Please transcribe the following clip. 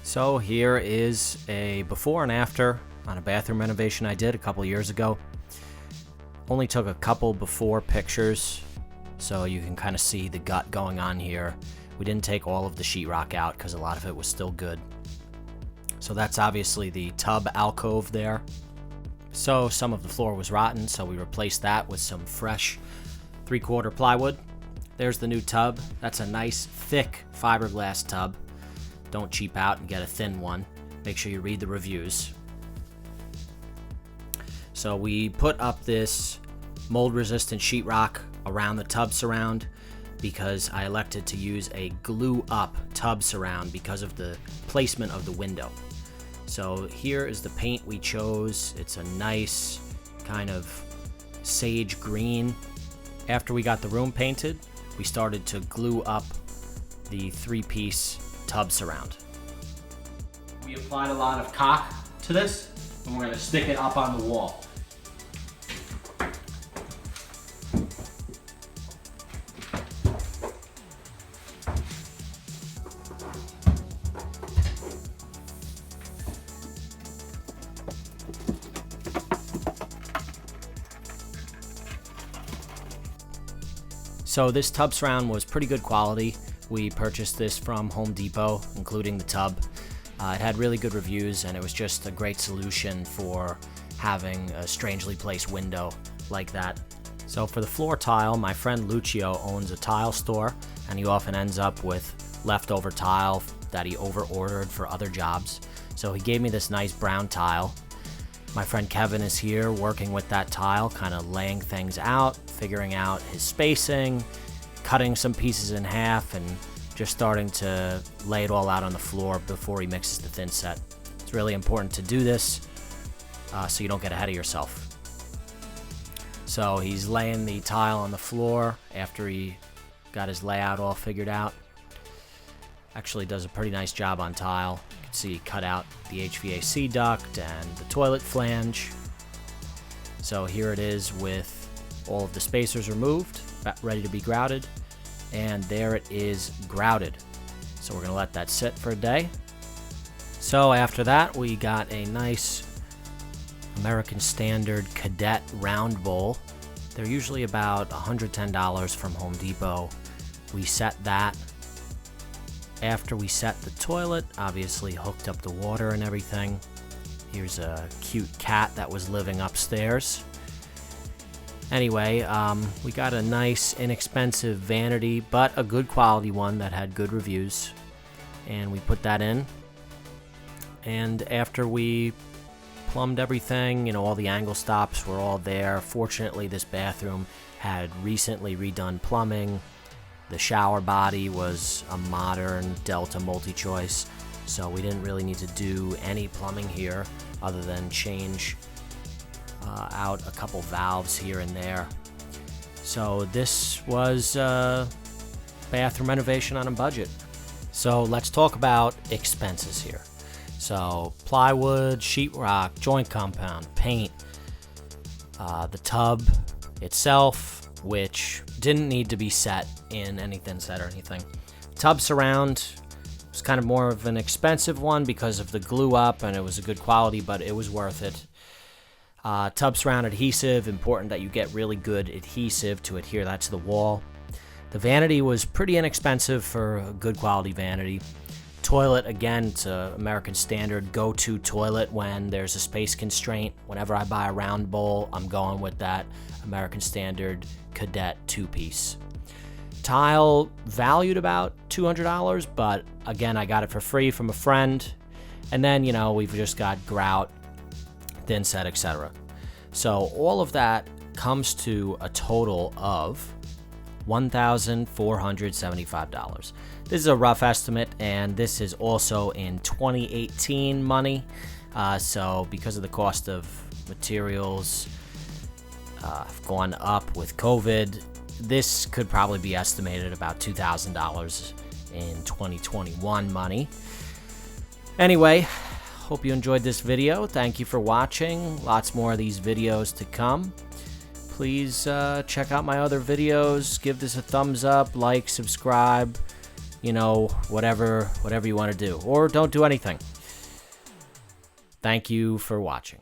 So here is a before and after on a bathroom renovation I did a couple years ago. Only took a couple before pictures, so you can kind of see the gut going on here. We didn't take all of the sheetrock out because a lot of it was still good. So that's obviously the tub alcove there. So some of the floor was rotten, so we replaced that with some fresh 3/4 plywood. There's the new tub. That's a nice thick fiberglass tub. Don't cheap out and get a thin one. Make sure you read the reviews. So we put up this mold resistant sheetrock around the tub surround because I elected to use a glue up tub surround because of the placement of the window. So here is the paint we chose. It's a nice kind of sage green. After we got the room painted, we started to glue up the 3-piece tub surround. We applied a lot of caulk to this, and we're going to stick it up on the wall. So this tub surround was pretty good quality. We purchased this from Home Depot, including the tub. It had really good reviews, and it was just a great solution for having a strangely placed window like that. So for the floor tile, my friend Lucio owns a tile store, and he often ends up with leftover tile that he over-ordered for other jobs. So he gave me this nice brown tile. My friend Kevin is here working with that tile, kind of laying things out, figuring out his spacing, cutting some pieces in half, and just starting to lay it all out on the floor before he mixes the thin set. It's really important to do this so you don't get ahead of yourself. So he's laying the tile on the floor after he got his layout all figured out. Actually does a pretty nice job on tile. You can see he cut out the HVAC duct and the toilet flange. So here it is with all of the spacers removed, ready to be grouted. And there it is grouted. So we're going to let that sit for a day. So after that, we got a nice American Standard Cadet round bowl. They're usually about $110 from Home Depot. We set that. After we set the toilet, obviously hooked up the water and everything. Here's a cute cat that was living upstairs. Anyway, we got a nice, inexpensive vanity, but a good quality one that had good reviews. And we put that in. And after we plumbed everything, all the angle stops were all there. Fortunately, this bathroom had recently redone plumbing. The shower body was a modern Delta multi-choice, so we didn't really need to do any plumbing here other than change out a couple valves here and there. So this was bathroom renovation on a budget. So let's talk about expenses here. So plywood, sheetrock, joint compound, paint, the tub itself, which didn't need to be set in any thin set or anything. Tub surround was kind of more of an expensive one because of the glue up, and it was a good quality, but it was worth it. Tub surround adhesive, important that you get really good adhesive to adhere that to the wall. The vanity was pretty inexpensive for a good quality vanity. Toilet, again, it's an American Standard go-to toilet when there's a space constraint. Whenever I buy a round bowl, I'm going with that American Standard Cadet 2-piece. Tile valued about $200, but again, I got it for free from a friend. And then, we've just got grout, thin set, etc. So all of that comes to a total of $1,475. This is a rough estimate, and this is also in 2018 money. So because of the cost of materials have gone up with COVID, this could probably be estimated about $2,000 in 2021 money. Anyway, hope you enjoyed this video. Thank you for watching. Lots more of these videos to come. Please check out my other videos. Give this a thumbs up, like, subscribe. whatever you want to do, or don't do anything. Thank you for watching.